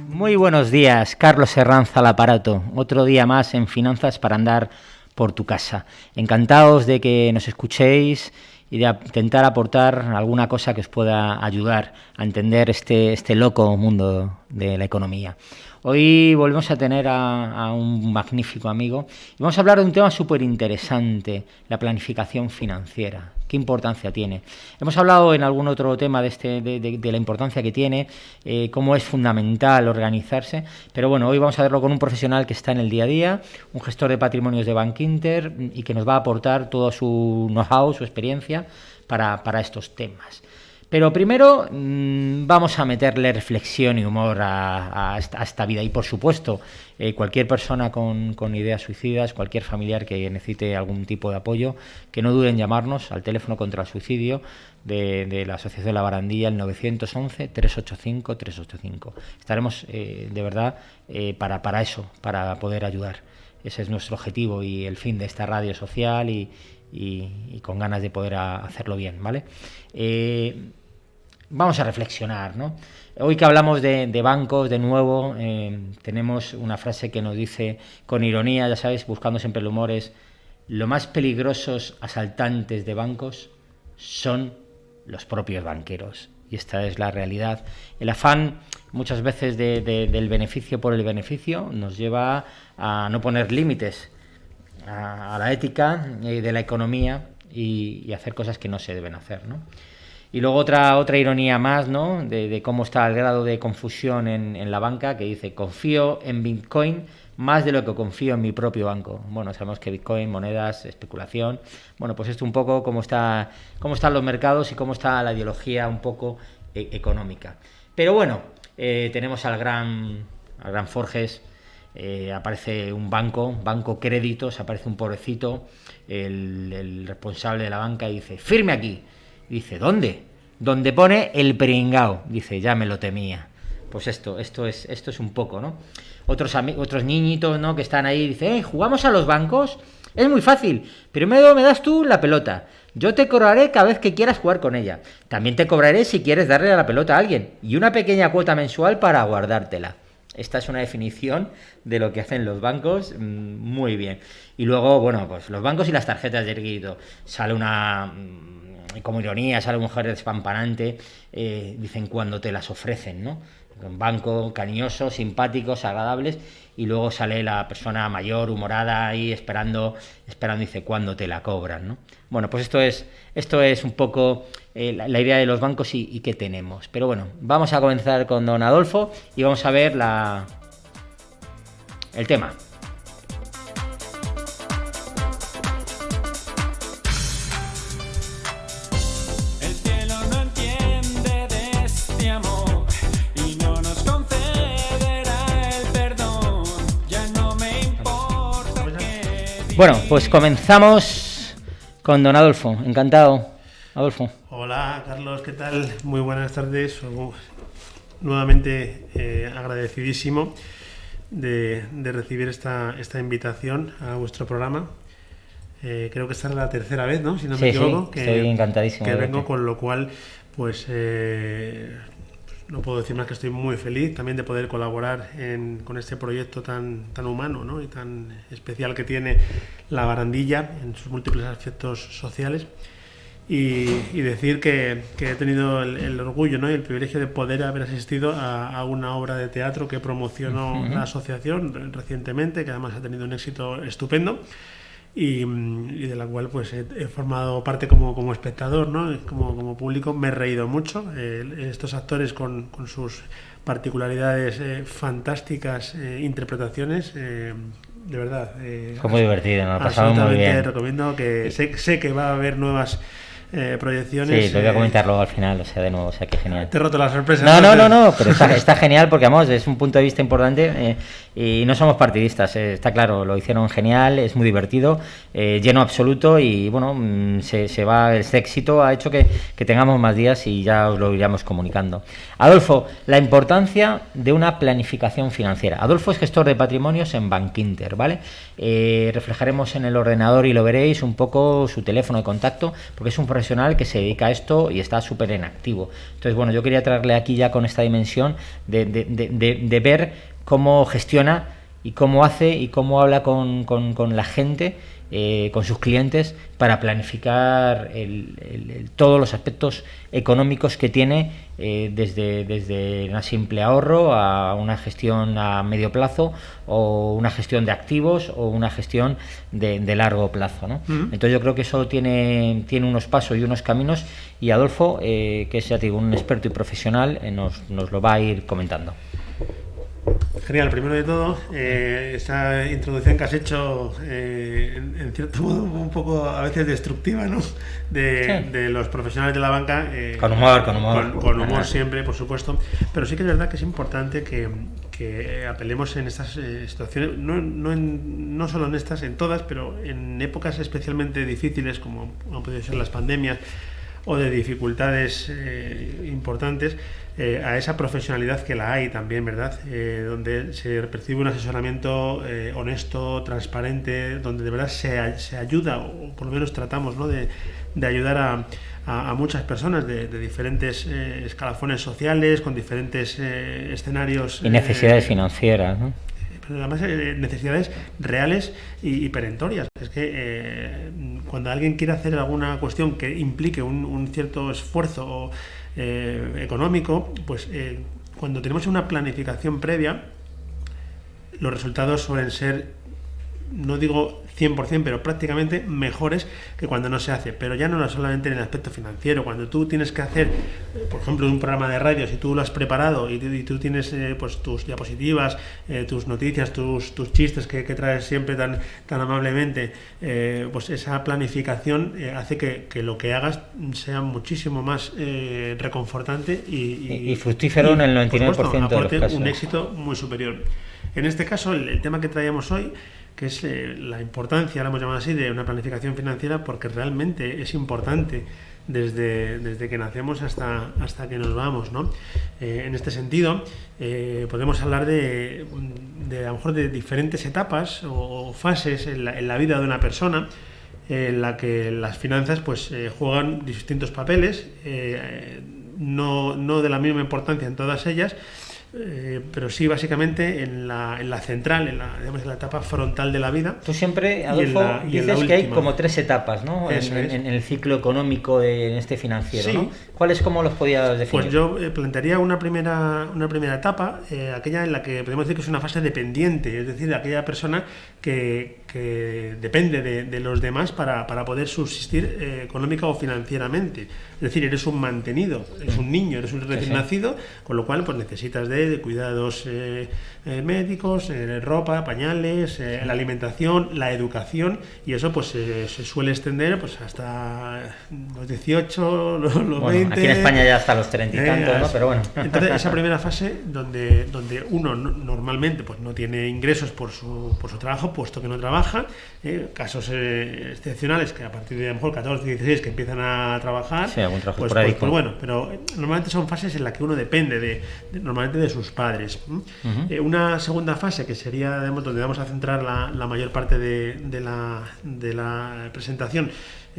Muy buenos días, Carlos Herranza al aparato. Otro día más en Finanzas para andar por tu casa. Encantados de que nos escuchéis y de intentar aportar alguna cosa que os pueda ayudar a entender este loco mundo de la economía. Hoy volvemos a tener a un magnífico amigo y vamos a hablar de un tema súper interesante, la planificación financiera. ¿Qué importancia tiene? Hemos hablado en algún otro tema de la importancia que tiene, cómo es fundamental organizarse, pero bueno, hoy vamos a verlo con un profesional que está en el día a día, un gestor de patrimonios de Bankinter y que nos va a aportar todo su know-how, su experiencia para estos temas. Pero primero vamos a meterle reflexión y humor a esta vida y por supuesto cualquier persona con ideas suicidas, cualquier familiar que necesite algún tipo de apoyo, que no duden en llamarnos al teléfono contra el suicidio de la Asociación La Barandilla, el 911-385-385. Estaremos de verdad para eso, para poder ayudar. Ese es nuestro objetivo y el fin de esta radio social y con ganas de poder hacerlo bien, ¿vale? Vamos a reflexionar, ¿no? Hoy que hablamos de bancos, de nuevo, tenemos una frase que nos dice con ironía, ya sabes, buscando siempre el humor, es: lo más peligrosos asaltantes de bancos son los propios banqueros. Y esta es la realidad. El afán muchas veces del beneficio por el beneficio nos lleva a no poner límites a la ética de la economía y hacer cosas que no se deben hacer, ¿no? Y luego otra ironía más, ¿no? De cómo está el grado de confusión en la banca, que dice: confío en Bitcoin más de lo que confío en mi propio banco. Bueno, sabemos que Bitcoin, monedas, especulación. Bueno, pues esto un poco cómo están los mercados y cómo está la ideología un poco económica. Pero bueno, tenemos al gran Forges. Aparece un banco créditos, aparece un pobrecito, el responsable de la banca, y dice: firme aquí. Y dice: ¿dónde? Donde pone el pringao. Dice: ya me lo temía. Pues esto es un poco, ¿no? Otros niñitos, ¿no?, que están ahí, dice: ¿jugamos a los bancos? Es muy fácil. Primero me das tú la pelota. Yo te cobraré cada vez que quieras jugar con ella. También te cobraré si quieres darle la pelota a alguien. Y una pequeña cuota mensual para guardártela. Esta es una definición de lo que hacen los bancos, muy bien. Y luego, bueno, pues los bancos y las tarjetas de crédito. Sale una, como ironía, sale una mujer despampanante, dicen cuando te las ofrecen, ¿no? Un banco cariñoso, simpáticos, agradables, y luego sale la persona mayor, humorada, ahí esperando, dice: ¿cuándo te la cobran, no? Bueno, pues esto es un poco la idea de los bancos y qué tenemos. Pero bueno, vamos a comenzar con don Adolfo y vamos a ver el tema. Bueno, pues comenzamos con don Adolfo. Encantado, Adolfo. Hola, Carlos, ¿qué tal? Muy buenas tardes. Nuevamente agradecidísimo de recibir esta invitación a vuestro programa. Creo que esta es la tercera vez, ¿no? Si no me equivoco. Sí, estoy encantadísimo. Que vengo, con lo cual, pues no puedo decir más que estoy muy feliz también de poder colaborar con este proyecto tan humano, ¿no?, y tan especial que tiene La Barandilla en sus múltiples aspectos sociales. Y decir que he tenido el orgullo, ¿no?, y el privilegio de poder haber asistido a una obra de teatro que promocionó la asociación recientemente, que además ha tenido un éxito estupendo. Y de la cual pues he formado parte como espectador, ¿no?, como público. Me he reído mucho. Estos actores con sus particularidades, fantásticas interpretaciones, de verdad. Fue muy divertido, nos lo pasamos muy bien. Recomiendo que sé que va a haber nuevas proyecciones. Sí, lo voy a comentar luego al final, o sea, de nuevo, o sea, que genial. Te he roto la sorpresa. No, pero está genial porque, vamos, es un punto de vista importante y no somos partidistas, está claro, lo hicieron genial, es muy divertido, lleno absoluto y, bueno, este éxito ha hecho que tengamos más días y ya os lo iremos comunicando. Adolfo, la importancia de una planificación financiera. Adolfo es gestor de patrimonios en Bankinter, ¿vale? Reflejaremos en el ordenador y lo veréis un poco su teléfono de contacto, porque es un profesional que se dedica a esto y está súper en activo. Entonces, bueno, yo quería traerle aquí ya con esta dimensión de ver cómo gestiona y cómo hace y cómo habla con la gente, con sus clientes, para planificar todos los aspectos económicos que tiene, desde un simple ahorro a una gestión a medio plazo, o una gestión de activos, o una gestión de largo plazo, ¿no? Entonces yo creo que eso tiene unos pasos y unos caminos, y Adolfo, que es, ya te digo, un experto y profesional, nos lo va a ir comentando. Genial, primero de todo, esa introducción que has hecho, en cierto modo, un poco a veces destructiva, ¿no? De los profesionales de la banca. Con humor. Con humor siempre, por supuesto. Pero sí que es verdad que es importante que apelemos en estas situaciones, no solo en estas, en todas, pero en épocas especialmente difíciles, como han podido ser las pandemias, o de dificultades importantes, a esa profesionalidad que la hay también, ¿verdad? Donde se percibe un asesoramiento honesto, transparente, donde de verdad se ayuda, o por lo menos tratamos, ¿no?, de ayudar a muchas personas de diferentes escalafones sociales, con diferentes escenarios. Y necesidades financieras, ¿no? Pero además necesidades reales y perentorias. Es que cuando alguien quiere hacer alguna cuestión que implique un cierto esfuerzo económico, pues cuando tenemos una planificación previa, los resultados suelen ser, no digo 100%, pero prácticamente mejores que cuando no se hace. Pero ya no solamente en el aspecto financiero. Cuando tú tienes que hacer, por ejemplo, un programa de radio, si tú lo has preparado y tú tienes pues tus diapositivas, tus noticias, tus chistes que traes siempre tan amablemente, pues esa planificación hace que lo que hagas sea muchísimo más reconfortante y fructífero en el 99% por supuesto, de los casos. Un éxito muy superior. En este caso, el tema que traíamos hoy, que es la importancia, la hemos llamado así, de una planificación financiera, porque realmente es importante desde que nacemos hasta que nos vamos, ¿no? En este sentido, podemos hablar de a lo mejor de diferentes etapas o fases en la vida de una persona, en la que las finanzas pues juegan distintos papeles, no de la misma importancia en todas ellas, pero sí básicamente en la central, en la etapa frontal de la vida. Tú siempre, Adolfo, dices que hay como 3 etapas, ¿no? En el ciclo económico, en este financiero, sí, ¿no? ¿Cuáles, cómo los podías definir? Pues yo plantearía una primera etapa, aquella en la que podemos decir que es una fase dependiente, es decir, de aquella persona que depende de los demás para poder subsistir económica o financieramente. Es decir, eres un mantenido, eres un niño, eres un recién nacido, con lo cual pues necesitas de cuidados médicos, ropa, pañales, la alimentación, la educación, y eso pues se suele extender pues hasta los 18, los 20. Aquí en España ya hasta los 30 y tantos, ¿no? Pero bueno. Entonces, esa primera fase donde uno normalmente pues no tiene ingresos por su trabajo, puesto que no trabaja, casos excepcionales que a partir de a lo mejor 14, 16 que empiezan a trabajar, sí, algún trabajo pues bueno, pero normalmente son fases en las que uno depende normalmente de sus padres. Una segunda fase, que sería, digamos, donde vamos a centrar la mayor parte de la presentación,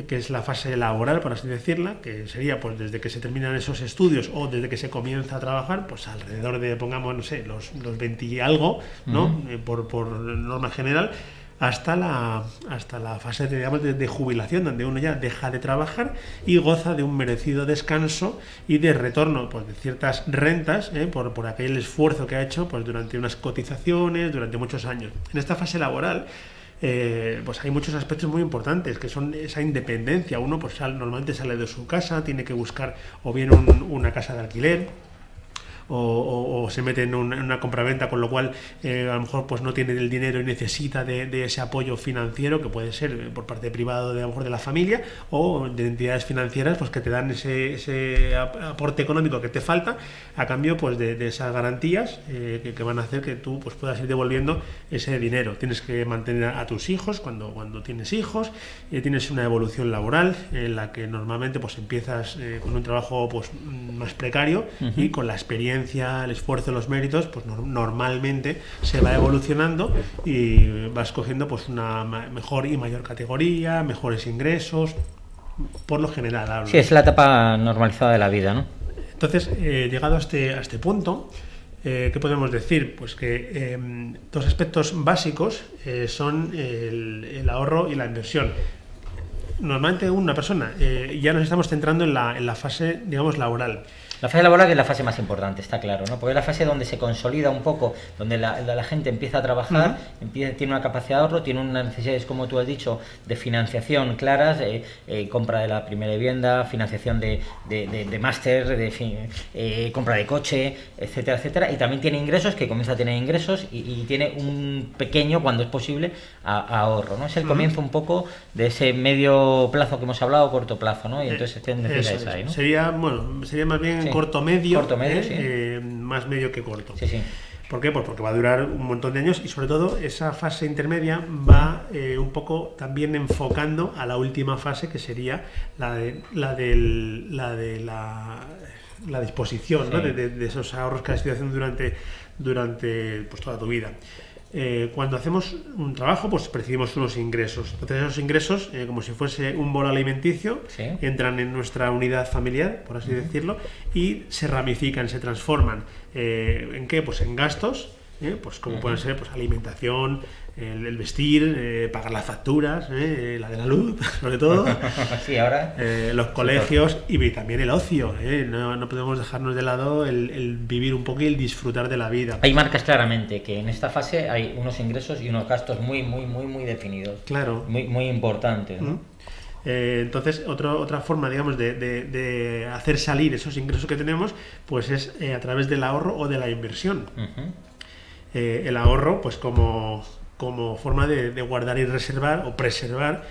que es la fase laboral, por así decirla, que sería pues desde que se terminan esos estudios o desde que se comienza a trabajar, pues alrededor de, pongamos, no sé, los 20 y algo, ¿no? Por norma general, hasta la fase de jubilación, donde uno ya deja de trabajar y goza de un merecido descanso y de retorno pues de ciertas rentas, por aquel esfuerzo que ha hecho pues durante unas cotizaciones, durante muchos años. En esta fase laboral pues hay muchos aspectos muy importantes, que son esa independencia. Uno pues normalmente sale de su casa, tiene que buscar o bien una casa de alquiler, o se mete en una compraventa, con lo cual a lo mejor pues no tiene el dinero y necesita de ese apoyo financiero, que puede ser por parte privado de a lo mejor de la familia o de entidades financieras pues que te dan ese aporte económico que te falta a cambio pues de esas garantías que van a hacer que tú pues puedas ir devolviendo ese dinero. Tienes que mantener a tus hijos cuando tienes hijos, tienes una evolución laboral en la que normalmente pues empiezas con un trabajo pues más precario y con la experiencia, el esfuerzo, los méritos pues normalmente se va evolucionando y vas cogiendo pues una mejor y mayor categoría, mejores ingresos, por lo general hablo. Sí, es la etapa normalizada de la vida, ¿no? Entonces, llegado a este punto, ¿qué podemos decir? Pues que dos aspectos básicos son el ahorro y la inversión. Normalmente una persona, ya nos estamos centrando en la fase, digamos, laboral. La fase laboral que es la fase más importante, está claro, ¿no? Porque es la fase donde se consolida un poco, donde la gente empieza a trabajar, tiene una capacidad de ahorro, tiene unas necesidades, como tú has dicho, de financiación claras, compra de la primera vivienda, financiación de máster, compra de coche, etcétera, etcétera. Y también tiene ingresos, que comienza a tener ingresos y tiene un pequeño, cuando es posible, ahorro, ¿no? Es el comienzo un poco de ese medio plazo que hemos hablado, corto plazo, ¿no? Y entonces necesidades ahí, ¿no? Sería más bien corto medio, sí. Más medio que corto. Sí, sí. ¿Por qué? Pues porque va a durar un montón de años y sobre todo esa fase intermedia va un poco también enfocando a la última fase, que sería la de la disposición, sí, ¿no? de esos ahorros que has ido haciendo durante pues toda tu vida. Cuando hacemos un trabajo, pues percibimos unos ingresos. Entonces esos ingresos, como si fuese un bolo alimenticio, sí, entran en nuestra unidad familiar, por así decirlo, y se ramifican, se transforman. ¿En qué? Pues en gastos, pues como pueden ser pues alimentación, el vestir, pagar las facturas, la de la luz, sobre todo, sí, ahora los colegios y también el ocio. No podemos dejarnos de lado el vivir un poco y el disfrutar de la vida. Hay marcas claramente que en esta fase hay unos ingresos y unos gastos muy definidos. Claro. Muy importantes, ¿no? Entonces otra forma, digamos, de hacer salir esos ingresos que tenemos, pues es a través del ahorro o de la inversión. El ahorro, pues como forma de guardar y reservar o preservar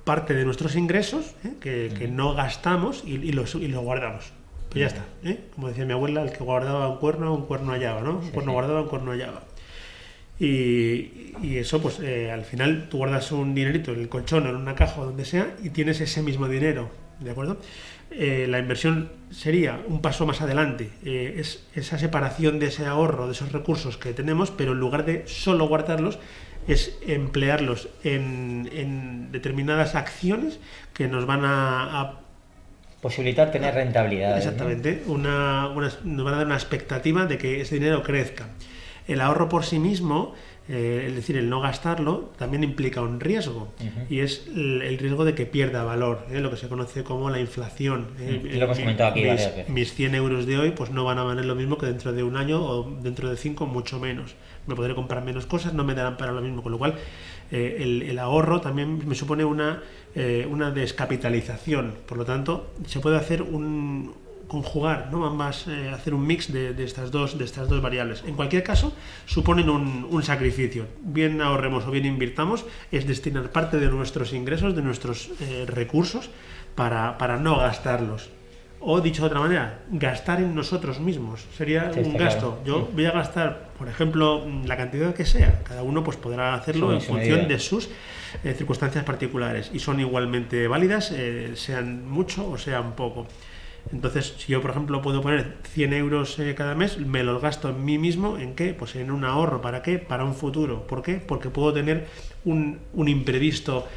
parte de nuestros ingresos que no gastamos y los guardamos. Pues ya está, como decía mi abuela, el que guardaba un cuerno hallaba, ¿no? Un cuerno guardaba, un cuerno hallaba. Y eso, pues al final tú guardas un dinerito en el colchón o en una caja o donde sea y tienes ese mismo dinero, ¿de acuerdo? La inversión sería un paso más adelante, es esa separación de ese ahorro, de esos recursos que tenemos, pero en lugar de solo guardarlos, es emplearlos en determinadas acciones que nos van a posibilitar tener rentabilidad. Exactamente, ¿no? Nos van a dar una expectativa de que ese dinero crezca. El ahorro por sí mismo, es decir, el no gastarlo, también implica un riesgo, y es el riesgo de que pierda valor, lo que se conoce como la inflación. Lo hemos comentado aquí varias veces. Mis 100 euros de hoy pues no van a valer lo mismo que dentro de un año o dentro de 5, mucho menos. Me podré comprar menos cosas, no me darán para lo mismo, con lo cual el ahorro también me supone una descapitalización. Por lo tanto, se puede hacer conjugar, ¿no? Ambas, hacer un mix de estas dos variables. En cualquier caso, suponen un sacrificio. Bien ahorremos o bien invirtamos, es destinar parte de nuestros ingresos, de nuestros recursos, para no gastarlos. O, dicho de otra manera, gastar en nosotros mismos. Sería un gasto. Claro. Yo voy a gastar, por ejemplo, la cantidad que sea. Cada uno pues podrá hacerlo en función de sus circunstancias particulares. Y son igualmente válidas, sean mucho o sean poco. Entonces, si yo, por ejemplo, puedo poner 100 euros cada mes, me los gasto en mí mismo, ¿en qué? Pues en un ahorro. ¿Para qué? Para un futuro. ¿Por qué? Porque puedo tener un imprevisto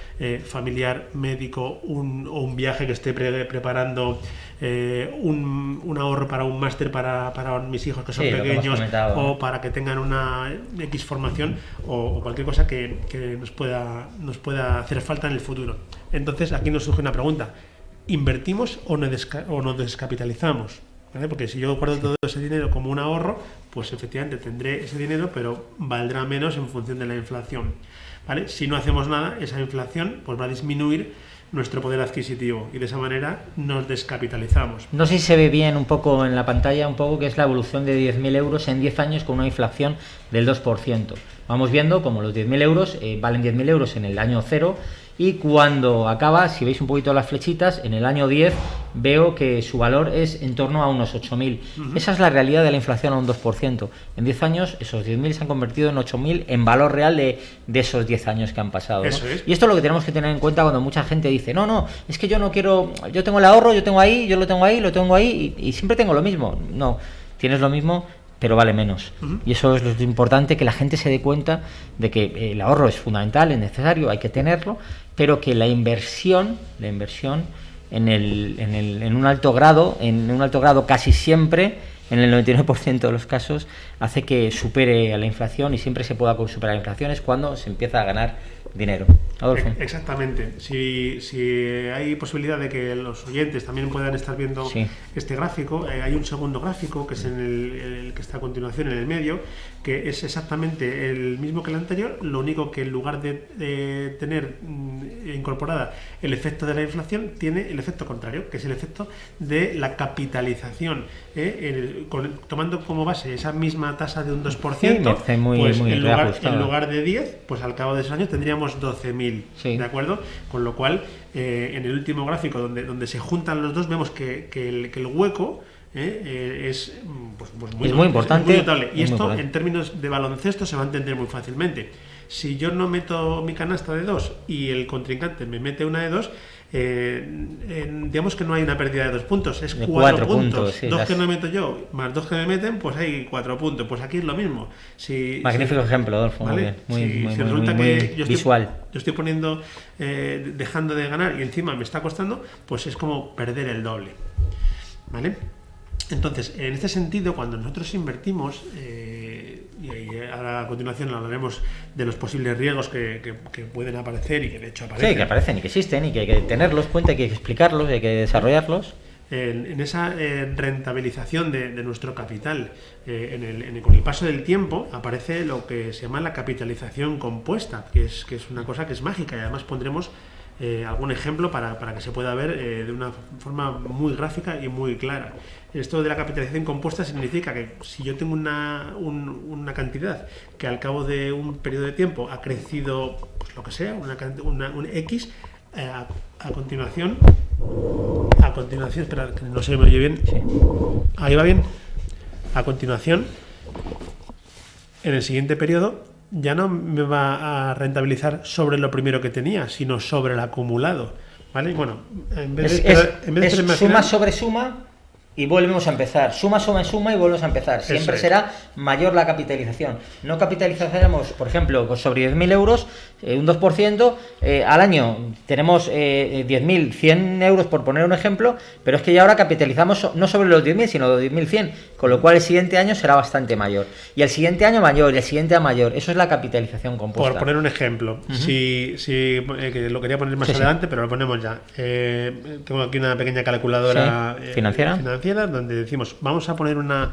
familiar, médico, o un viaje que esté preparando, un ahorro para un máster para mis hijos que son pequeños, o para que tengan una X formación, o cualquier cosa que nos pueda hacer falta en el futuro. Entonces, aquí nos surge una pregunta. ¿Invertimos o nos descapitalizamos? ¿Vale? Porque si yo guardo todo ese dinero como un ahorro, pues efectivamente tendré ese dinero, pero valdrá menos en función de la inflación. ¿Vale? Si no hacemos nada, esa inflación pues va a disminuir nuestro poder adquisitivo y de esa manera nos descapitalizamos. No sé si se ve bien un poco en la pantalla, un poco que es la evolución de 10.000 euros en 10 años con una inflación del 2%. Vamos viendo como los 10.000 euros valen 10.000 euros en el año 0 y cuando acaba, si veis un poquito las flechitas, en el año 10 veo que su valor es en torno a unos 8.000. Esa es la realidad de la inflación a un 2%. En 10 años esos 10.000 se han convertido en 8.000 en valor real de esos 10 años que han pasado, ¿no? Eso es. Y esto es lo que tenemos que tener en cuenta cuando mucha gente dice, no, es que yo no quiero, yo tengo el ahorro, yo tengo ahí, yo lo tengo ahí y siempre tengo lo mismo. No, tienes lo mismo, pero vale menos. Y eso es lo importante, que la gente se dé cuenta de que el ahorro es fundamental, es necesario, hay que tenerlo, pero que la inversión en un alto grado casi siempre, en el 99% de los casos, hace que supere a la inflación, y siempre se pueda superar la inflación es cuando se empieza a ganar dinero. Adolfo. Exactamente. Si hay posibilidad de que los oyentes también puedan estar viendo este gráfico, hay un segundo gráfico que es el que está a continuación en el medio, que es exactamente el mismo que el anterior, lo único que en lugar de tener incorporada el efecto de la inflación, tiene el efecto contrario, que es el efecto de la capitalización, tomando como base esa misma tasa de un 2%, pues en lugar de 10, pues al cabo de esos años tendríamos 12.000, ¿de acuerdo? Con lo cual, en el último gráfico donde se juntan los dos, vemos que el hueco es muy importante. Es muy notable. Y esto, en términos de baloncesto, se va a entender muy fácilmente. Si yo no meto mi canasta de 2 y el contrincante me mete una de 2, digamos que no hay una pérdida de 2 puntos, es 4 puntos. 2 que no meto yo, más 2 que me meten, pues hay 4 puntos. Pues aquí es lo mismo. Magnífico ejemplo, Adolfo, ¿vale? Muy visual. Yo estoy poniendo, dejando de ganar y encima me está costando, pues es como perder el doble, ¿vale? Entonces, en este sentido, cuando nosotros invertimos, y ahora a continuación hablaremos de los posibles riesgos que pueden aparecer y que de hecho aparecen. Sí, que aparecen y que existen y que hay que tenerlos en cuenta, hay que explicarlos, hay que desarrollarlos. En esa rentabilización de nuestro capital, con el paso del tiempo, aparece lo que se llama la capitalización compuesta, que es una cosa que es mágica, y además pondremos algún ejemplo para que se pueda ver de una forma muy gráfica y muy clara. Esto de la capitalización compuesta significa que si yo tengo una cantidad que al cabo de un periodo de tiempo ha crecido, pues lo que sea, un X, a continuación, espera, que no se me oye bien. Sí. Ahí va bien. A continuación, en el siguiente periodo, ya no me va a rentabilizar sobre lo primero que tenía, sino sobre el acumulado, ¿vale? Bueno, en vez de suma sobre suma y volvemos a empezar. Suma y volvemos a empezar. Siempre será mayor la capitalización. No capitalizaremos, por ejemplo, sobre 10.000 euros, un 2%, al año tenemos 10.100 euros, por poner un ejemplo, pero es que ya ahora capitalizamos no sobre los 10.000, sino los 10.100, con lo cual el siguiente año será bastante mayor. Y el siguiente año mayor, y el siguiente a mayor. Eso es la capitalización compuesta. Por poner un ejemplo, que lo quería poner más adelante, pero lo ponemos ya. Tengo aquí una pequeña calculadora financiera, donde decimos, vamos a poner una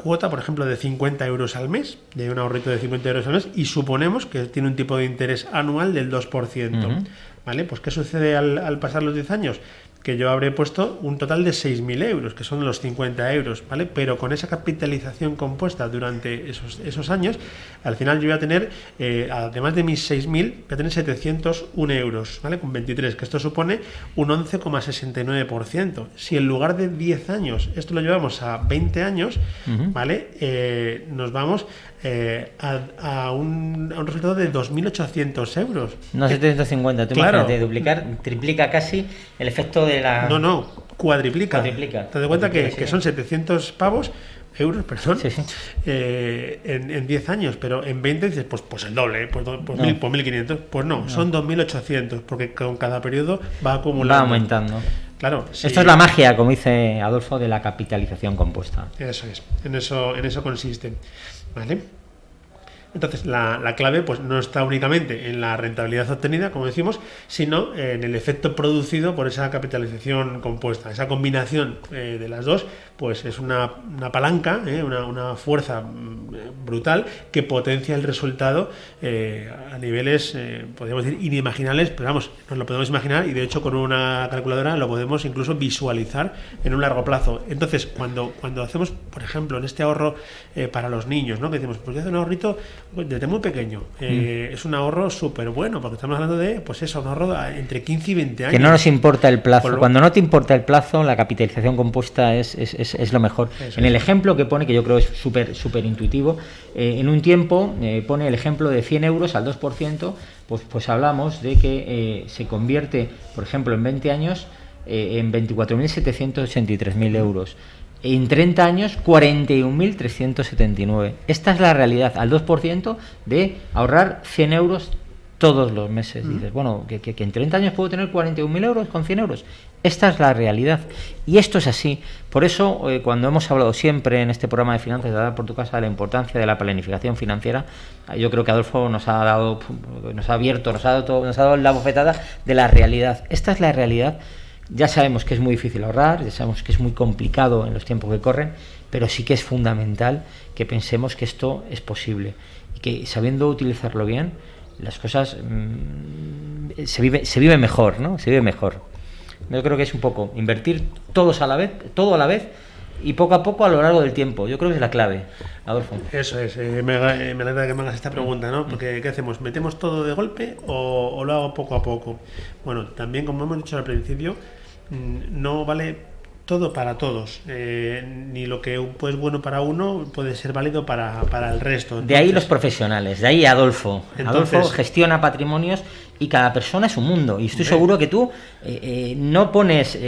cuota, por ejemplo, de 50 euros al mes, de un ahorrito de 50 euros al mes, y suponemos que tiene un tipo de interés anual del 2%. ¿Vale? Pues ¿qué sucede al pasar los 10 años? Que yo habré puesto un total de 6.000 euros, que son los 50 euros, ¿vale? Pero con esa capitalización compuesta durante esos años, al final yo voy a tener, además de mis 6.000, voy a tener 701 euros, ¿vale? Con 23, que esto supone un 11,69%. Si en lugar de 10 años esto lo llevamos a 20 años, ¿vale? Nos vamos a un resultado de 2.800 euros. No 750, tú imagínate, triplica casi el efecto de la... No, cuadriplica. Te das cuenta que son 700 euros, perdón, en 10 años, pero en 20 dices, pues el doble, pues 1.500. Pues no, son 2.800, porque con cada periodo va acumulando. Va aumentando. Claro, Esto es la magia, como dice Adolfo, de la capitalización compuesta. Eso es, en eso consiste, ¿vale? Entonces, la clave pues no está únicamente en la rentabilidad obtenida, como decimos, sino en el efecto producido por esa capitalización compuesta. Esa combinación de las dos pues es una palanca, una fuerza brutal que potencia el resultado a niveles, podríamos decir, inimaginables, pero vamos, nos lo podemos imaginar y de hecho con una calculadora lo podemos incluso visualizar en un largo plazo. Entonces, cuando hacemos, por ejemplo, en este ahorro para los niños, ¿no? Que decimos, pues yo hago un ahorrito desde muy pequeño, es un ahorro súper bueno, porque estamos hablando de, pues eso, un ahorro entre 15 y 20 años. Que no nos importa el plazo. Cuando no te importa el plazo, la capitalización compuesta es lo mejor. Eso en el ejemplo que pone, que yo creo es súper intuitivo, en un tiempo pone el ejemplo de 100 euros al 2%, pues hablamos de que se convierte, por ejemplo, en 20 años en 24.783.000 euros. En 30 años, 41.379. Esta es la realidad, al 2% de ahorrar 100 euros todos los meses. Dices, bueno, que en 30 años puedo tener 41.000 euros con 100 euros. Esta es la realidad. Y esto es así. Por eso, cuando hemos hablado siempre en este programa de Finanzas de Dar por tu Casa de la importancia de la planificación financiera, yo creo que Adolfo nos ha dado la bofetada de la realidad. Esta es la realidad. Ya sabemos que es muy difícil ahorrar, ya sabemos que es muy complicado en los tiempos que corren, pero sí que es fundamental que pensemos que esto es posible y que sabiendo utilizarlo bien, las cosas se vive mejor, ¿no? Se vive mejor. Yo creo que es un poco invertir todo a la vez y poco a poco a lo largo del tiempo. Yo creo que es la clave, Adolfo. Eso es, me alegra que me hagas esta pregunta, ¿no? Porque ¿qué hacemos? ¿Metemos todo de golpe o lo hago poco a poco? Bueno, también como hemos dicho al principio, no vale todo para todos, ni lo que es bueno para uno puede ser válido para el resto. Entonces, de ahí los profesionales, de ahí Adolfo. Adolfo gestiona patrimonios y cada persona es un mundo. Y estoy seguro que tú no pones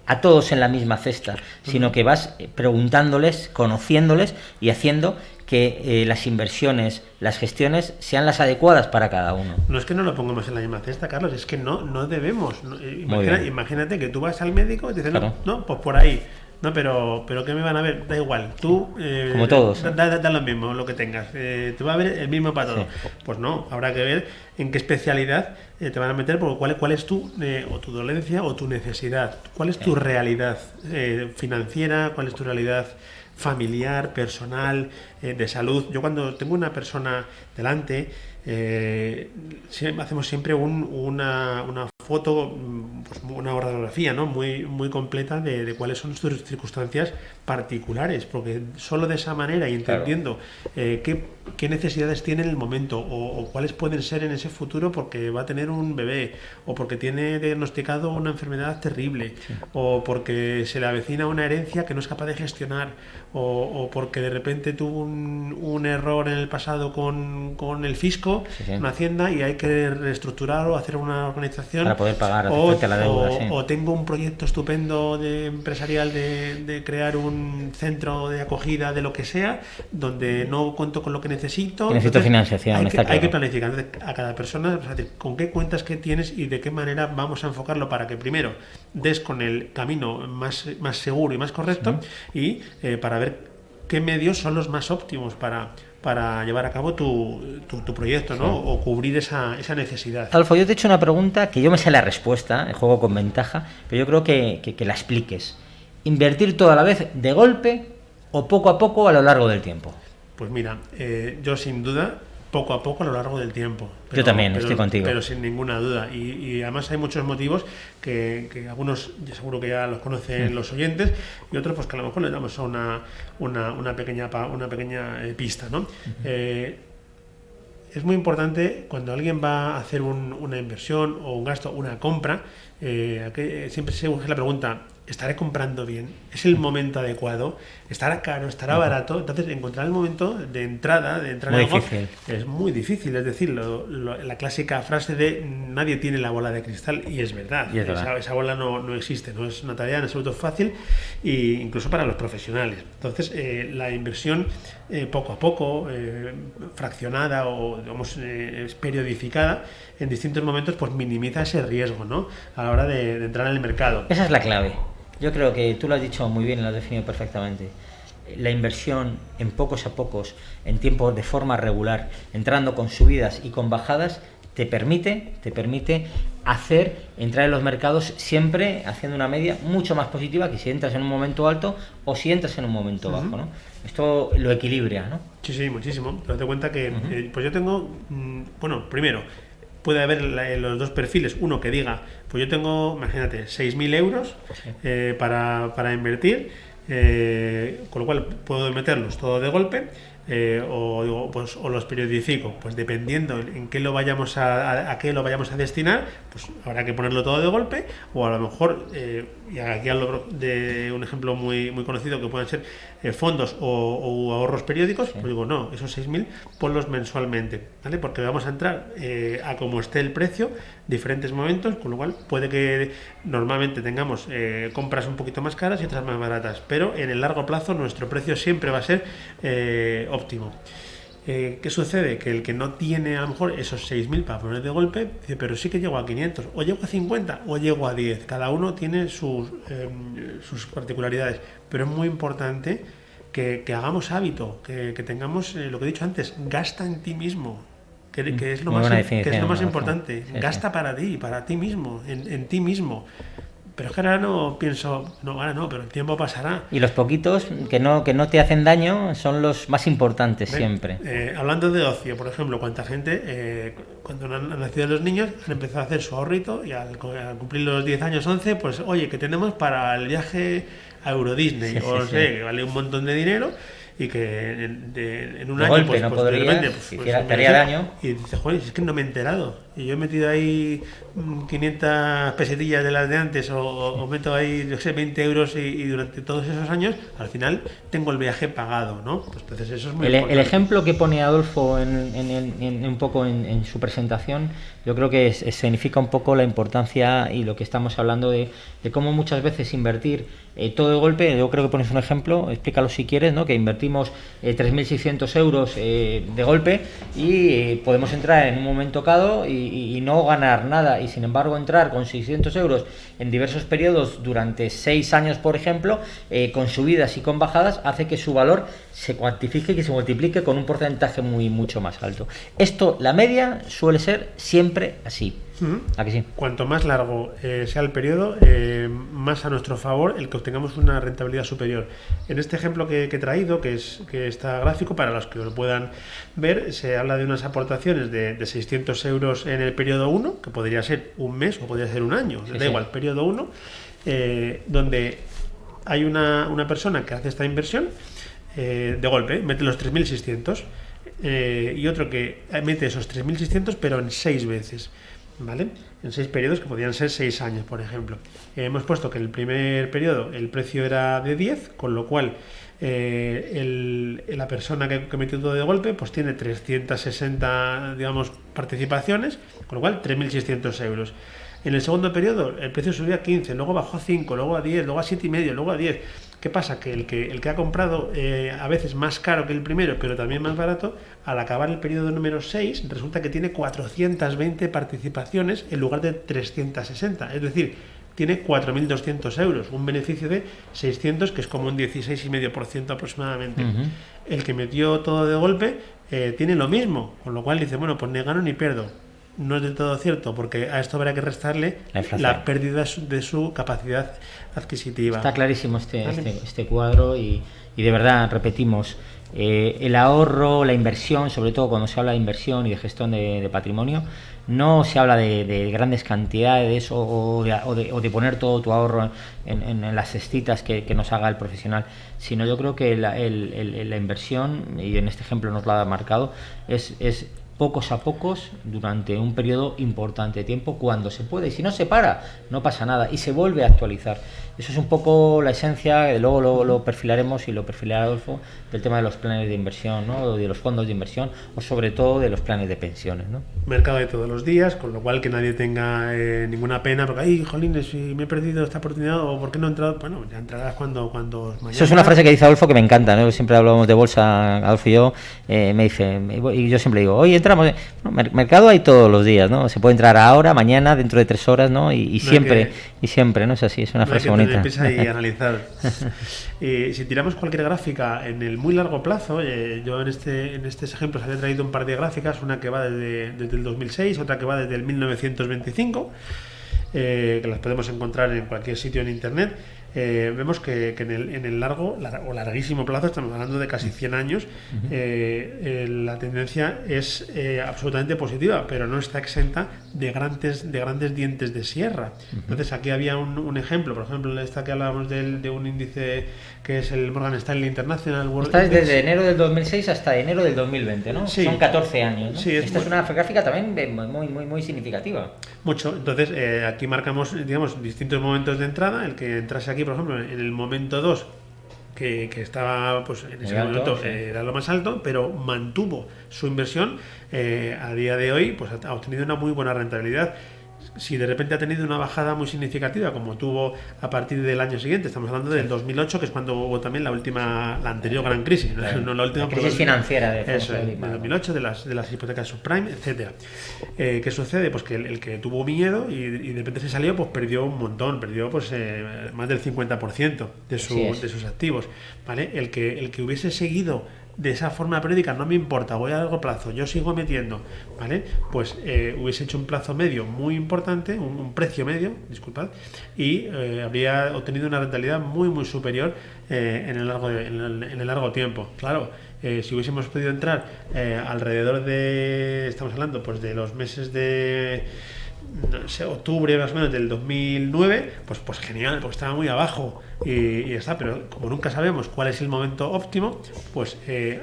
a todos en la misma cesta, sino que vas preguntándoles, conociéndoles y haciendo que las inversiones, las gestiones sean las adecuadas para cada uno. No es que no lo pongamos en la misma cesta, Carlos, es que no debemos. Imagínate que tú vas al médico y te dicen, claro. no, pues por ahí. No, pero ¿qué me van a ver? Da igual, tú... como todos. Da lo mismo, lo que tengas. Te va a ver el mismo para todo. Sí. Pues no, habrá que ver en qué especialidad te van a meter, porque cuál es tu o tu dolencia o tu necesidad. ¿Cuál es tu realidad financiera? ¿Cuál es tu realidad familiar, personal, de salud? Yo cuando tengo una persona delante, hacemos siempre una foto, pues una radiografía, ¿no? muy completa de cuáles son sus circunstancias particulares, porque solo de esa manera y entendiendo qué necesidades tiene en el momento o cuáles pueden ser en ese futuro, porque va a tener un bebé o porque tiene diagnosticado una enfermedad terrible, o porque se le avecina una herencia que no es capaz de gestionar, o porque de repente tuvo un error en el pasado con el fisco, una hacienda, y hay que reestructurar o hacer una organización para poder pagar la deuda. O tengo un proyecto estupendo empresarial de crear un centro de acogida de lo que sea, donde no cuento con lo que necesito. Necesito financiación. Hay que planificar. Entonces, a cada persona, es decir, con qué cuentas que tienes y de qué manera vamos a enfocarlo para que primero des con el camino más seguro y más correcto, y para ver qué medios son los más óptimos para llevar a cabo tu proyecto, ¿no? O cubrir esa necesidad. Adolfo, yo te he hecho una pregunta que yo me sé la respuesta, juego con ventaja, pero yo creo que la expliques. ¿Invertir todo a la vez de golpe o poco a poco a lo largo del tiempo? Pues mira, yo sin duda poco a poco a lo largo del tiempo. Yo también estoy contigo. Pero sin ninguna duda. Y además hay muchos motivos que algunos seguro que ya los conocen los oyentes, y otros pues que a lo mejor les damos una pequeña pista, ¿no? Es muy importante cuando alguien va a hacer una inversión o un gasto, una compra, siempre se surge la pregunta: ¿estaré comprando bien? ¿Es el momento adecuado? ¿Estará caro? ¿Estará barato? Entonces, encontrar el momento de entrada en algo es muy difícil. Es decir, la clásica frase de nadie tiene la bola de cristal, y es verdad. Esa bola no existe, no es una tarea en absoluto fácil, incluso para los profesionales. Entonces, la inversión poco a poco, fraccionada o digamos periodificada en distintos momentos, pues minimiza ese riesgo, ¿no? A la hora de entrar en el mercado. Esa es la clave. Yo creo que tú lo has dicho muy bien y lo has definido perfectamente. la inversión en pocos a pocos, en tiempo de forma regular, entrando con subidas y con bajadas, te permite entrar en los mercados siempre haciendo una media mucho más positiva que si entras en un momento alto o si entras en un momento bajo, ¿no? Esto lo equilibra, ¿no? Sí, muchísimo. Pero date cuenta que pues yo tengo, bueno, primero, puede haber los dos perfiles. Uno que diga, pues yo tengo, imagínate, 6.000 euros para invertir, con lo cual puedo meterlos todo de golpe. O los periodifico, pues dependiendo en qué lo vayamos a qué lo vayamos a destinar, pues habrá que ponerlo todo de golpe, o a lo mejor, y aquí hablo de un ejemplo muy conocido que pueden ser fondos o ahorros periódicos, pues digo, no, esos 6.000 ponlos mensualmente, ¿vale? Porque vamos a entrar a como esté el precio, diferentes momentos, con lo cual puede que normalmente tengamos compras un poquito más caras y otras más baratas, pero en el largo plazo nuestro precio siempre va a ser óptimo. ¿Qué sucede? Que el que no tiene a lo mejor esos 6.000 para poner de golpe, dice, pero sí que llego a 500, o llego a 50, o llego a 10. Cada uno tiene sus particularidades, pero es muy importante que hagamos hábito, que tengamos lo que he dicho antes, gasta en ti mismo, que es lo más importante. Sí, gasta para ti mismo, en ti mismo. Pero es que ahora no pienso, ahora no, pero el tiempo pasará. Y los poquitos que no te hacen daño son los más importantes siempre. Hablando de ocio, por ejemplo, cuánta gente, cuando han nacido los niños, han empezado a hacer su ahorrito y al cumplir los 10 años, 11, pues oye, que tenemos para el viaje a Euro Disney, que vale un montón de dinero. Y que en un de año golpe, no podría, te haría daño. Y dices, joder, es que no me he enterado. Y yo he metido ahí 500 pesetillas de las de antes o meto ahí, yo sé, 20 euros y durante todos esos años, al final tengo el viaje pagado, ¿no? Pues entonces eso es muy importante. El ejemplo que pone Adolfo un poco en su presentación, yo creo que significa un poco la importancia y lo que estamos hablando de cómo muchas veces invertir todo de golpe. Yo creo que pones un ejemplo, explícalo si quieres, ¿no? Que invertimos 3.600 euros de golpe y podemos entrar en un momento dado y no ganar nada, y sin embargo entrar con 600 euros en diversos periodos durante 6 años, por ejemplo, con subidas y con bajadas, hace que su valor se cuantifique y que se multiplique con un porcentaje mucho más alto. Esto, la media, suele ser siempre así. ¿A que sí? Cuanto más largo sea el periodo, más a nuestro favor el que obtengamos una rentabilidad superior. En este ejemplo que he traído, que está gráfico, para los que lo puedan ver, se habla de unas aportaciones de 600 euros en el periodo 1, que podría ser un mes o podría ser un año, da igual, periodo 1, donde hay una persona que hace esta inversión de golpe, mete los 3.600 y otro que mete esos 3.600 pero en 6 veces. ¿Vale? En 6 periodos que podían ser 6 años, por ejemplo. Hemos puesto que en el primer periodo el precio era de 10, con lo cual la persona que metió todo de golpe pues tiene 360, digamos, participaciones, con lo cual 3.600 euros. En el segundo periodo el precio subía a 15, luego bajó a 5, luego a 10, luego a 7,5, luego a 10. ¿Qué pasa? Que el que ha comprado a veces más caro que el primero, pero también más barato, al acabar el periodo número 6, resulta que tiene 420 participaciones en lugar de 360. Es decir, tiene 4.200 euros, un beneficio de 600, que es como un 16,5% aproximadamente. El que metió todo de golpe tiene lo mismo, con lo cual dice, bueno, pues ni gano ni pierdo. No es del todo cierto, porque a esto habrá que restarle la pérdida de su capacidad adquisitiva. Está clarísimo este cuadro y de verdad, repetimos, el ahorro, la inversión, sobre todo cuando se habla de inversión y de gestión de patrimonio, no se habla de grandes cantidades o de poner todo tu ahorro en las cestitas que nos haga el profesional, sino yo creo que la inversión, y en este ejemplo nos lo ha marcado, es pocos a pocos durante un periodo importante de tiempo, cuando se puede, y si no se para, no pasa nada y se vuelve a actualizar. Eso es un poco la esencia, luego lo perfilaremos y lo perfilará Adolfo, del tema de los planes de inversión, ¿no? O de los fondos de inversión, o sobre todo de los planes de pensiones, ¿no? Mercado de todos los días, con lo cual que nadie tenga ninguna pena, porque ay, jolines, si me he perdido esta oportunidad o por qué no he entrado, bueno, ya entrarás cuando mañana. Eso es una frase que dice Adolfo que me encanta, ¿no? Siempre hablamos de bolsa, Adolfo y yo, me dice, y yo siempre digo, hoy entramos, mercado hay todos los días, ¿no? Se puede entrar ahora, mañana, dentro de 3 horas, ¿no? Y siempre, ¿no? Es así, es una frase bonita. Empieza y analizar. Si tiramos cualquier gráfica en el muy largo plazo, yo en estos ejemplos había traído un par de gráficas, una que va desde el 2006, otra que va desde el 1925, que las podemos encontrar en cualquier sitio en internet. Vemos que en el largo o larguísimo plazo, estamos hablando de casi 100 años, la tendencia es absolutamente positiva, pero no está exenta de grandes dientes de sierra. Entonces aquí había un ejemplo, por ejemplo, esta que hablábamos de un índice que es el Morgan Stanley International World Esta es Index. desde enero del 2006 hasta enero del 2020, ¿no? Sí. Son 14 años, ¿no? Sí, Esta es una gráfica también muy significativa. Mucho. Entonces, aquí marcamos, digamos, distintos momentos de entrada. El que entrase aquí, por ejemplo, en el momento 2, que estaba, pues en ese momento era lo más alto, pero mantuvo su inversión, a día de hoy, pues ha obtenido una muy buena rentabilidad. Si de repente ha tenido una bajada muy significativa, como tuvo a partir del año siguiente, estamos hablando del 2008, que es cuando hubo también la anterior gran crisis, no la última, la crisis financiera de 2008, de las hipotecas subprime, etcétera. ¿Qué sucede? Pues que el que tuvo miedo y de repente se salió, pues perdió un montón, perdió pues más del 50% de sus activos, ¿vale? El que hubiese seguido de esa forma periódica, no me importa, voy a largo plazo, yo sigo metiendo, ¿vale? Pues hubiese hecho un plazo medio muy importante, un precio medio, disculpad, y habría obtenido una rentabilidad muy superior en el largo tiempo. Claro, si hubiésemos podido entrar alrededor de, estamos hablando pues de los meses de, no sé, octubre más o menos del 2009, pues genial, porque estaba muy abajo y ya está, pero como nunca sabemos cuál es el momento óptimo, pues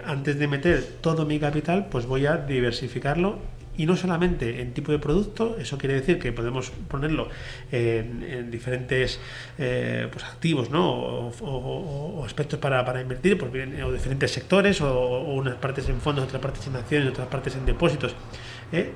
antes de meter todo mi capital, pues voy a diversificarlo, y no solamente en tipo de producto. Eso quiere decir que podemos ponerlo en diferentes pues activos, ¿no? o aspectos para invertir, pues bien, o diferentes sectores, o unas partes en fondos, otras partes en acciones, otras partes en depósitos,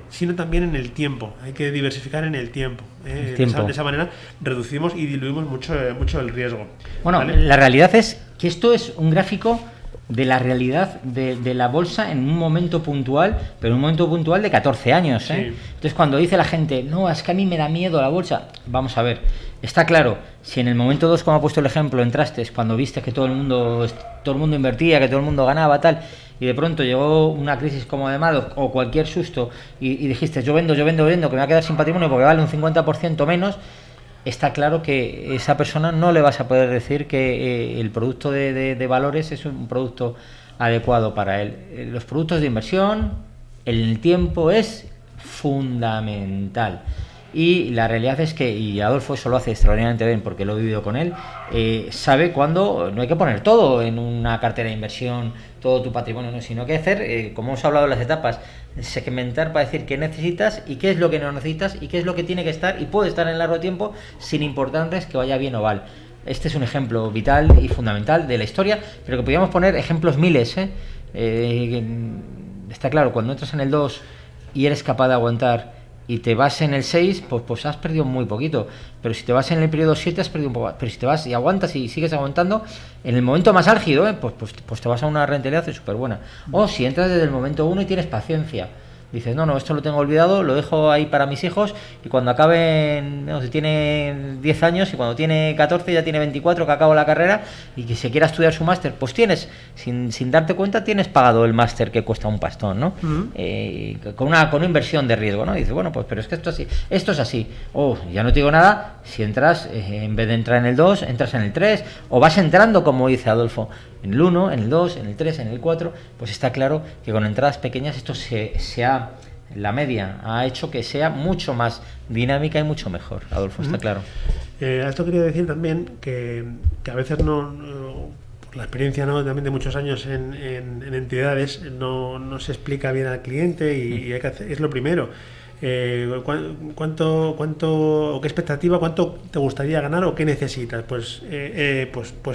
sino también en el tiempo. Hay que diversificar en el tiempo. De esa manera reducimos y diluimos mucho el riesgo. Bueno, ¿vale? La realidad es que esto es un gráfico de la realidad de la bolsa en un momento puntual, pero un momento puntual de 14 años, ¿eh? Sí. Entonces, cuando dice la gente, no, es que a mí me da miedo la bolsa, vamos a ver, está claro, si en el momento 2, como ha puesto el ejemplo, entraste cuando viste que todo el mundo invertía, que todo el mundo ganaba, tal, y de pronto llegó una crisis como de Madoff o cualquier susto y dijiste, yo vendo, que me voy a quedar sin patrimonio porque vale un 50% menos, está claro que esa persona no le vas a poder decir que el producto de valores es un producto adecuado para él. Los productos de inversión, el tiempo es fundamental. Y la realidad es que, y Adolfo eso lo hace extraordinariamente bien porque lo he vivido con él, sabe cuándo no hay que poner todo en una cartera de inversión, todo tu patrimonio, no, sino que hay que hacer, como hemos hablado en las etapas, segmentar para decir qué necesitas y qué es lo que no necesitas y qué es lo que tiene que estar y puede estar en largo tiempo sin importarles que vaya bien o mal. Este es un ejemplo vital y fundamental de la historia, pero que podríamos poner ejemplos miles. Está claro, cuando entras en el 2 y eres capaz de aguantar y te vas en el 6, pues has perdido muy poquito. Pero si te vas en el periodo 7 has perdido un poco. Pero si te vas y aguantas y sigues aguantando, en el momento más álgido, pues te vas a una rentabilidad súper buena. O si entras desde el momento 1 y tienes paciencia. Dices, no, esto lo tengo olvidado, lo dejo ahí para mis hijos y cuando acaben, no, si tiene 10 años y cuando tiene 14 ya tiene 24 que acabo la carrera y que se quiera estudiar su máster, pues tienes, sin darte cuenta, tienes pagado el máster que cuesta un pastón, ¿no? Con una inversión de riesgo, ¿no? Dices, bueno, pues pero es que esto es así. Ya no te digo nada, si entras, en vez de entrar en el 2, entras en el 3 o vas entrando, como dice Adolfo, en el 1, en el 2, en el 3, en el 4, pues está claro que con entradas pequeñas esto la media ha hecho que sea mucho más dinámica y mucho mejor. Adolfo, está claro. A esto quería decir también que a veces no por la experiencia, ¿no?, también de muchos años en entidades, no se explica bien al cliente y hay que hacer, es lo primero. ¿Cuánto o qué expectativa, cuánto te gustaría ganar o qué necesitas? Pues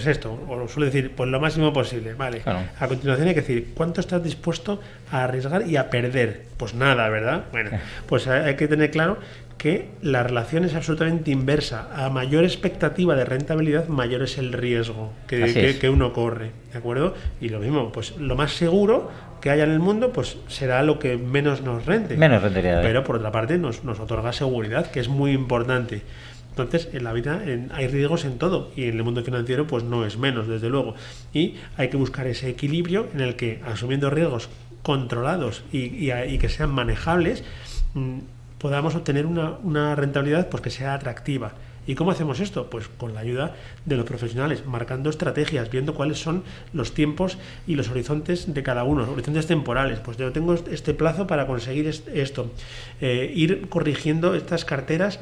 esto, o suele decir, pues lo máximo posible, vale. Claro. A continuación hay que decir, ¿cuánto estás dispuesto a arriesgar y a perder? Pues nada, ¿verdad? Bueno, pues hay que tener claro que la relación es absolutamente inversa. A mayor expectativa de rentabilidad, mayor es el riesgo que uno corre, ¿de acuerdo? Y lo mismo, pues lo más seguro, que haya en el mundo, pues será lo que menos nos rente. Menos rentabilidad. Pero por otra parte nos otorga seguridad, que es muy importante. Entonces, en la vida hay riesgos en todo y en el mundo financiero pues no es menos, desde luego. Y hay que buscar ese equilibrio en el que, asumiendo riesgos controlados y que sean manejables, podamos obtener una rentabilidad pues que sea atractiva. ¿Y cómo hacemos esto? Pues con la ayuda de los profesionales, marcando estrategias, viendo cuáles son los tiempos y los horizontes de cada uno, horizontes temporales. Pues yo tengo este plazo para conseguir esto. Ir corrigiendo estas carteras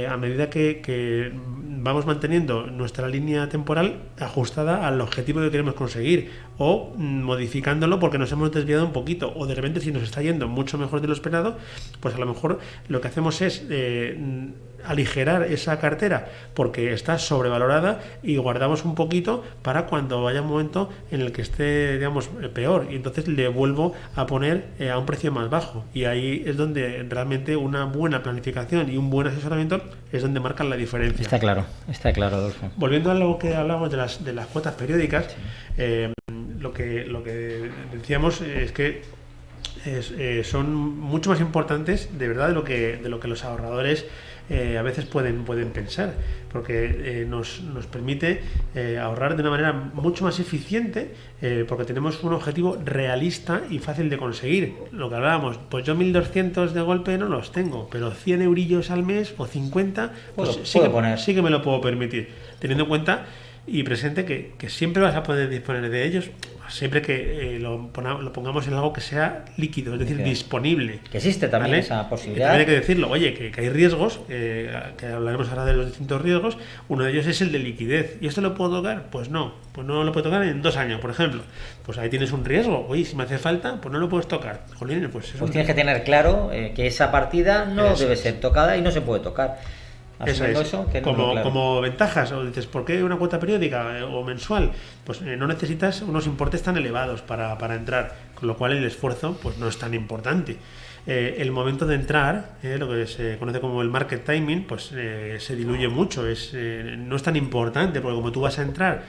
a medida que vamos manteniendo nuestra línea temporal ajustada al objetivo que queremos conseguir, o modificándolo porque nos hemos desviado un poquito, o de repente si nos está yendo mucho mejor de lo esperado, pues a lo mejor lo que hacemos es aligerar esa cartera porque está sobrevalorada y guardamos un poquito para cuando vaya un momento en el que esté, digamos, peor, y entonces le vuelvo a poner a un precio más bajo, y ahí es donde realmente una buena planificación y un buen asesoramiento es donde marcan la diferencia. Está claro, Adolfo. Volviendo a lo que hablábamos de las cuotas periódicas, sí. Lo que decíamos es que son mucho más importantes de verdad de lo que los ahorradores a veces pueden pensar, porque nos permite ahorrar de una manera mucho más eficiente, porque tenemos un objetivo realista y fácil de conseguir. Lo que hablábamos, pues yo 1.200 de golpe no los tengo, pero 100 eurillos al mes o 50, pues sí que me lo puedo permitir, teniendo en cuenta y presente que siempre vas a poder disponer de ellos, siempre que lo pongamos en algo que sea líquido, es decir, disponible. Que existe también, ¿vale? Esa posibilidad. También hay que decirlo, oye, que hay riesgos, que hablaremos ahora de los distintos riesgos. Uno de ellos es el de liquidez. ¿Y esto lo puedo tocar? Pues no lo puedo tocar en 2 años, por ejemplo. Pues ahí tienes un riesgo. Oye, si me hace falta, pues no lo puedes tocar. Jolín, pues tienes que tener claro que esa partida no debe ser tocada y no se puede tocar. Eso es. Como ventajas, o dices, ¿por qué una cuota periódica o mensual? Pues no necesitas unos importes tan elevados para entrar, con lo cual el esfuerzo pues no es tan importante. El momento de entrar, lo que se conoce como el market timing, pues se diluye mucho, no es tan importante, porque como tú vas a entrar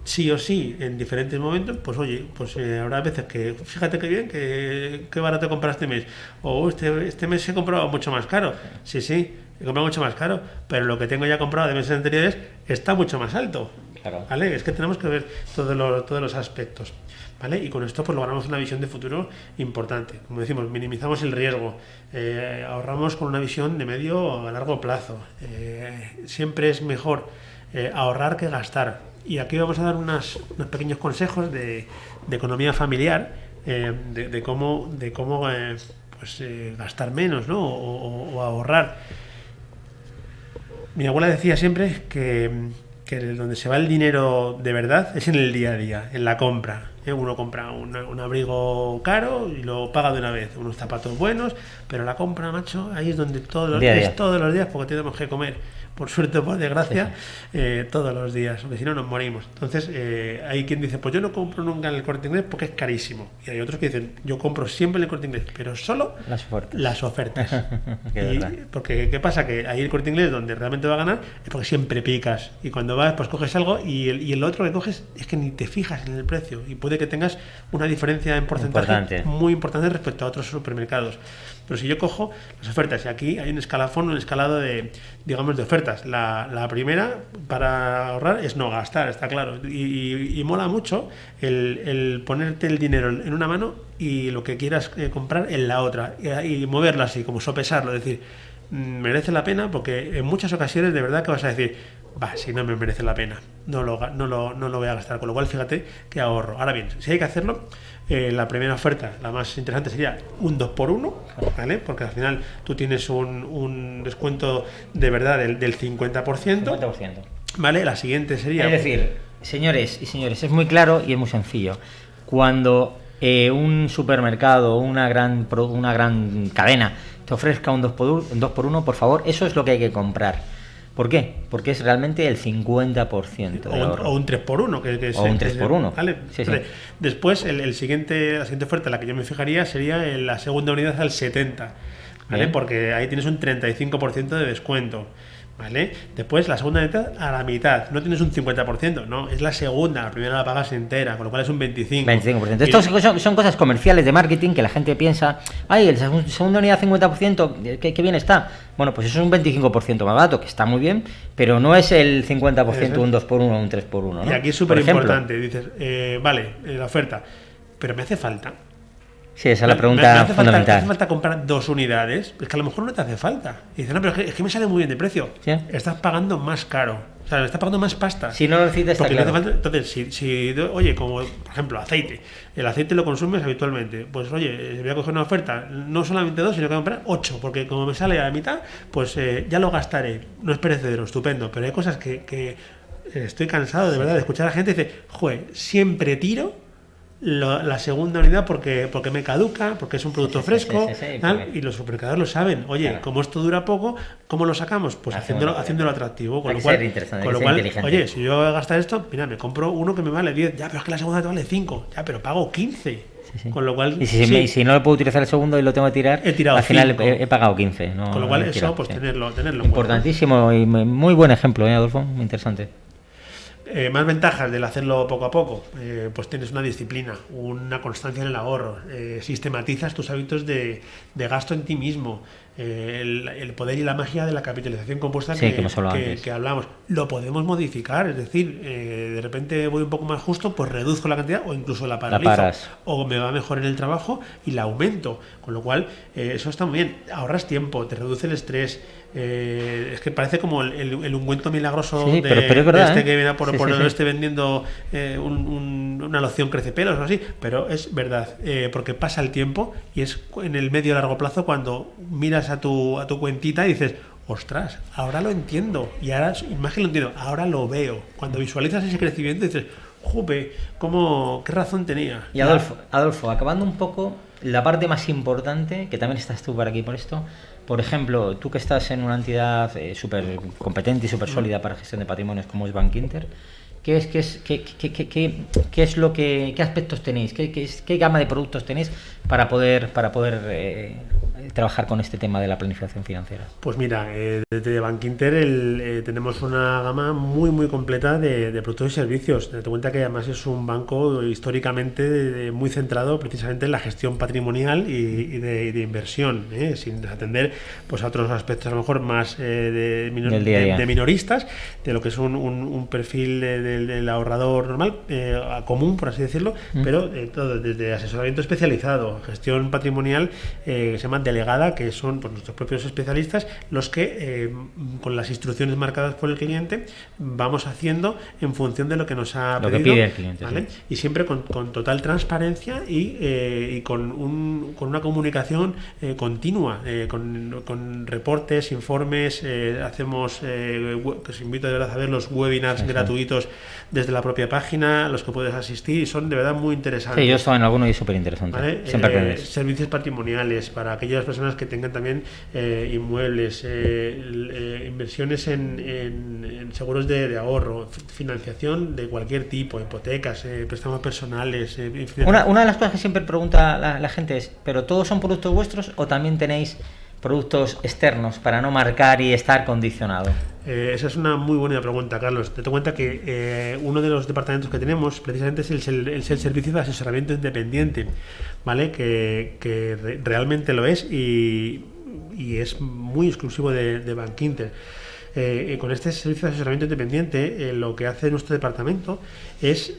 sí o sí en diferentes momentos, pues oye, pues habrá veces que fíjate qué bien, qué barato compraste este mes, o este mes he comprado mucho más caro. Sí, he comprado mucho más caro, pero lo que tengo ya comprado de meses anteriores está mucho más alto. Claro. ¿Vale? Es que tenemos que ver todos los aspectos, ¿vale? Y con esto pues logramos una visión de futuro importante. Como decimos, minimizamos el riesgo, ahorramos con una visión de medio a largo plazo. Siempre es mejor ahorrar que gastar. Y aquí vamos a dar unos pequeños consejos de economía familiar, de cómo gastar menos, ¿no? O ahorrar. Mi abuela decía siempre que donde se va el dinero de verdad es en el día a día, en la compra. Uno compra un abrigo caro y lo paga de una vez, unos zapatos buenos, pero la compra, macho, ahí es donde todos los días, porque tenemos que comer, por suerte o por desgracia, todos los días, porque si no nos morimos. Entonces hay quien dice, pues yo no compro nunca en el Corte Inglés porque es carísimo, y hay otros que dicen, yo compro siempre en el Corte Inglés, pero solo las ofertas. Porque ¿qué pasa? Que ahí el Corte Inglés donde realmente va a ganar es porque siempre picas, y cuando vas pues coges algo y el otro que coges es que ni te fijas en el precio, y puede que tengas una diferencia en porcentaje muy importante respecto a otros supermercados. Pero si yo cojo las ofertas, y aquí hay un escalado de ofertas. La primera para ahorrar es no gastar, está claro, y mola mucho el ponerte el dinero en una mano y lo que quieras comprar en la otra, y moverlo así, como sopesarlo, es decir, merece la pena, porque en muchas ocasiones de verdad que vas a decir, si no me merece la pena, no lo voy a gastar, con lo cual fíjate que ahorro. Ahora bien, si hay que hacerlo, la primera oferta, la más interesante, sería un 2x1, ¿vale? Porque al final tú tienes un descuento de verdad del 50%. ¿Vale? La siguiente sería... Es decir, señores y señores, es muy claro y es muy sencillo. Cuando un supermercado o una gran cadena te ofrezca un 2x1, por favor, eso es lo que hay que comprar. ¿Por qué? Porque es realmente el 50% de ahorro. O un 3x1. O un 3x1. ¿Vale? Sí. Después, la siguiente oferta en la que yo me fijaría sería en la segunda unidad al 70%. ¿vale? Porque ahí tienes un 35% de descuento. ¿Vale? Después la segunda mitad a la mitad, no tienes un 50%, no, es la segunda, la primera la pagas entera, con lo cual es un 25%. 25%. Estos son cosas comerciales de marketing que la gente piensa, ay, el segunda unidad 50%, qué bien está. Bueno, pues eso es un 25% más barato, que está muy bien, pero no es el 50% un 2x1 o un 3x1, ¿no? Y aquí es súper importante, dices, vale, la oferta, pero me hace falta. Sí, esa es la pregunta fundamental. ¿Me hace falta comprar 2 unidades? Es que a lo mejor no te hace falta. Y dices, no, pero es que me sale muy bien de precio. ¿Sí? Estás pagando más caro. O sea, estás pagando más pasta. Si no lo necesitas, está claro. Entonces, oye, como por ejemplo, aceite. El aceite lo consumes habitualmente. Pues oye, voy a coger una oferta, no solamente 2, sino que voy a comprar 8. Porque como me sale a la mitad, pues ya lo gastaré. No es perecedero, estupendo. Pero hay cosas que estoy cansado de verdad de escuchar a la gente y dice, joder, siempre tiro la segunda unidad porque me caduca, porque es un producto fresco, y los supermercados lo saben. Oye, claro, como esto dura poco, ¿cómo lo sacamos? Pues haciéndolo atractivo. Con lo cual, oye, si yo voy a gastar esto, mira, me compro uno que me vale 10, ya, pero es que la segunda te vale 5, ya, pero pago 15. Con lo cual, y si no lo puedo utilizar el segundo y lo tengo que tirar, al final he pagado 15. ¿no? Con lo cual, eso, pues tenerlo importantísimo y muy buen ejemplo, Adolfo, muy interesante. Más ventajas del hacerlo poco a poco, pues tienes una disciplina, una constancia en el ahorro, sistematizas tus hábitos de gasto en ti mismo, el poder y la magia de la capitalización compuesta que hablamos. Lo podemos modificar, es decir, de repente voy un poco más justo, pues reduzco la cantidad o incluso la paralizo, o me va mejor en el trabajo y la aumento, con lo cual eso está muy bien, ahorras tiempo, te reduce el estrés. Es que parece como el ungüento milagroso pero es verdad, que viene por lo esté vendiendo una loción crece pelos o así, pero es verdad, porque pasa el tiempo y es en el medio largo plazo cuando miras a tu cuentita y dices, ostras, ahora lo entiendo, y ahora más que lo entiendo, ahora lo veo. Cuando visualizas ese crecimiento dices, jope, qué razón tenía. Y Adolfo, acabando un poco la parte más importante, que también estás tú por aquí por esto. Por ejemplo, tú que estás en una entidad súper competente y súper sólida para gestión de patrimonios como es Bankinter, ¿qué aspectos tenéis? ¿Qué gama de productos tenéis para poder trabajar con este tema de la planificación financiera? Pues mira, desde Bankinter tenemos una gama muy completa de productos y servicios. Ten en cuenta que además es un banco históricamente muy centrado precisamente en la gestión patrimonial y de inversión, sin atender pues a otros aspectos a lo mejor más de minoristas, de lo que es un perfil del ahorrador normal, común, por así decirlo, pero todo desde asesoramiento especializado, gestión patrimonial, que se llama delegada, que son pues nuestros propios especialistas los que con las instrucciones marcadas por el cliente vamos haciendo en función de lo que nos ha pedido, que pide el cliente, ¿vale? Sí. Y siempre con total transparencia y con una comunicación continua, con reportes, informes, hacemos, que os invito de verdad a ver los webinars gratuitos desde la propia página, los que puedes asistir, y son de verdad muy interesantes. Sí, yo estaba en alguno y es súper interesante. ¿Vale? Servicios patrimoniales para aquellas personas que tengan también inmuebles, inversiones en seguros de ahorro, financiación de cualquier tipo, hipotecas, préstamos personales. Una de las cosas que siempre pregunta la gente es, ¿pero todos son productos vuestros o también tenéis productos externos para no marcar y estar condicionado? Esa es una muy buena pregunta, Carlos. Te cuenta que uno de los departamentos que tenemos precisamente es el servicio de asesoramiento independiente, ¿vale? Que realmente lo es y es muy exclusivo de Bankinter. Con este servicio de asesoramiento independiente, lo que hace nuestro departamento es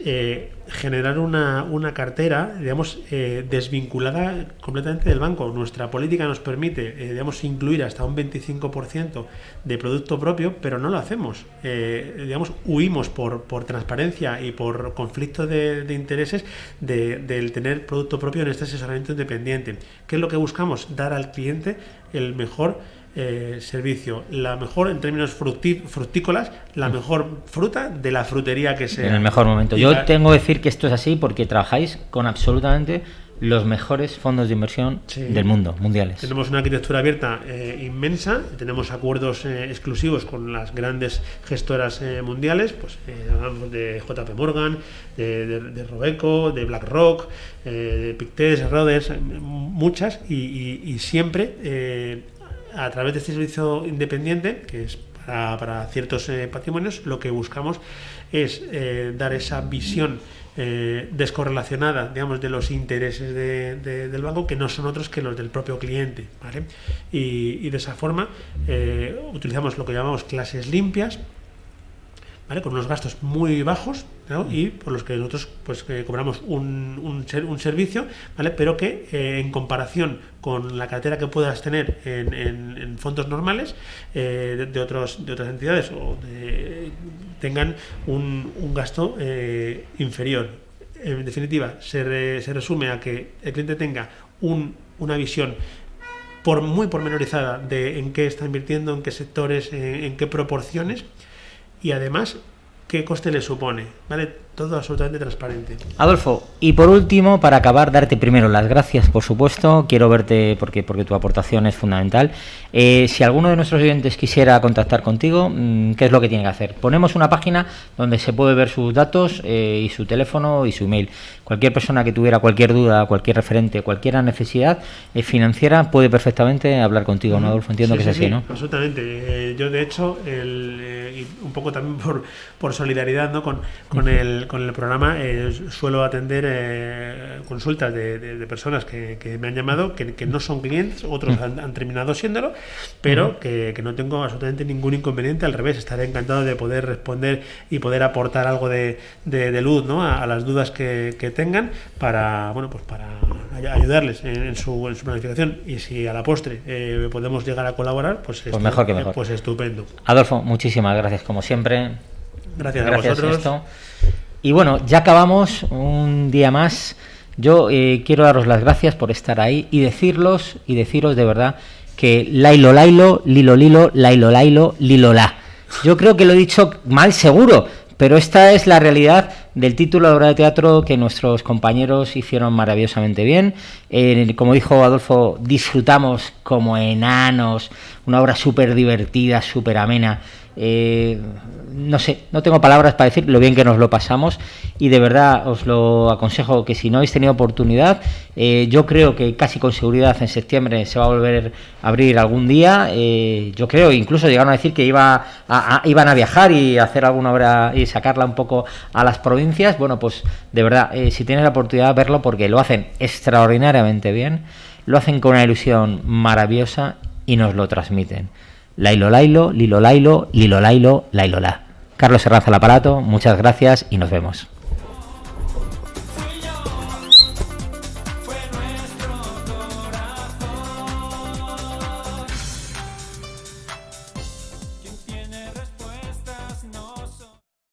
generar una cartera, digamos, desvinculada completamente del banco. Nuestra política nos permite, digamos, incluir hasta un 25% de producto propio, pero no lo hacemos. Digamos, huimos por transparencia y por conflicto de intereses del tener producto propio en este asesoramiento independiente. ¿Qué es lo que buscamos? Dar al cliente el mejor servicio, la mejor en términos fructícolas, la mejor fruta de la frutería que sea. En el mejor momento. Yo tengo que decir que esto es así porque trabajáis con absolutamente los mejores fondos de inversión del mundo, mundiales. Tenemos una arquitectura abierta inmensa, tenemos acuerdos exclusivos con las grandes gestoras mundiales, pues hablamos de JP Morgan, de Robeco, de BlackRock, de Pictet, Rhodes, muchas, y siempre a través de este servicio independiente, que es para ciertos patrimonios, lo que buscamos es dar esa visión descorrelacionada, digamos, de los intereses del banco, que no son otros que los del propio cliente, ¿vale? Y de esa forma utilizamos lo que llamamos clases limpias, ¿vale? Con unos gastos muy bajos, ¿no? Y por los que nosotros pues cobramos un servicio, ¿vale? Pero que en comparación con la cartera que puedas tener en fondos normales de otras entidades tengan un gasto inferior. En definitiva, se resume a que el cliente tenga una visión muy pormenorizada de en qué está invirtiendo, en qué sectores, en qué proporciones, y además qué coste le supone, ¿vale? Todo absolutamente transparente. Adolfo, y por último, para acabar, darte primero las gracias, por supuesto. Quiero verte porque tu aportación es fundamental. Si alguno de nuestros oyentes quisiera contactar contigo, ¿qué es lo que tiene que hacer? Ponemos una página donde se puede ver sus datos y su teléfono y su email. Cualquier persona que tuviera cualquier duda, cualquier referente, cualquier necesidad financiera puede perfectamente hablar contigo, ¿no, Adolfo? Entiendo que es así, ¿no? Absolutamente. Yo, de hecho, y un poco también por solidaridad, ¿no? con el programa, suelo atender consultas de personas que me han llamado, que no son clientes, otros han terminado siéndolo, pero que no tengo absolutamente ningún inconveniente. Al revés, estaré encantado de poder responder y poder aportar algo de luz, ¿no? a las dudas que tengan para ayudarles en su planificación. Y si a la postre podemos llegar a colaborar, pues mejor que mejor. Pues estupendo. Adolfo, muchísimas gracias como siempre. Gracias a vosotros. Y bueno, ya acabamos un día más. Yo quiero daros las gracias por estar ahí y deciros de verdad que lailo lailo, lilo lilo, lailo lailo, lilo la. Yo creo que lo he dicho mal seguro, pero esta es la realidad del título de obra de teatro que nuestros compañeros hicieron maravillosamente bien. Como dijo Adolfo, disfrutamos como enanos, una obra súper divertida, súper amena. No sé, no tengo palabras para decir lo bien que nos lo pasamos, y de verdad os lo aconsejo que si no habéis tenido oportunidad, yo creo que casi con seguridad en septiembre se va a volver a abrir algún día. Yo creo, incluso llegaron a decir que iban a viajar y hacer alguna obra y sacarla un poco a las provincias. Bueno, pues de verdad, si tienes la oportunidad de verlo, porque lo hacen extraordinariamente bien, lo hacen con una ilusión maravillosa y nos lo transmiten. Lailo lailo, lilo lailo, lilo lailo, lailo la. Carlos Herranz al aparato, muchas gracias y nos vemos.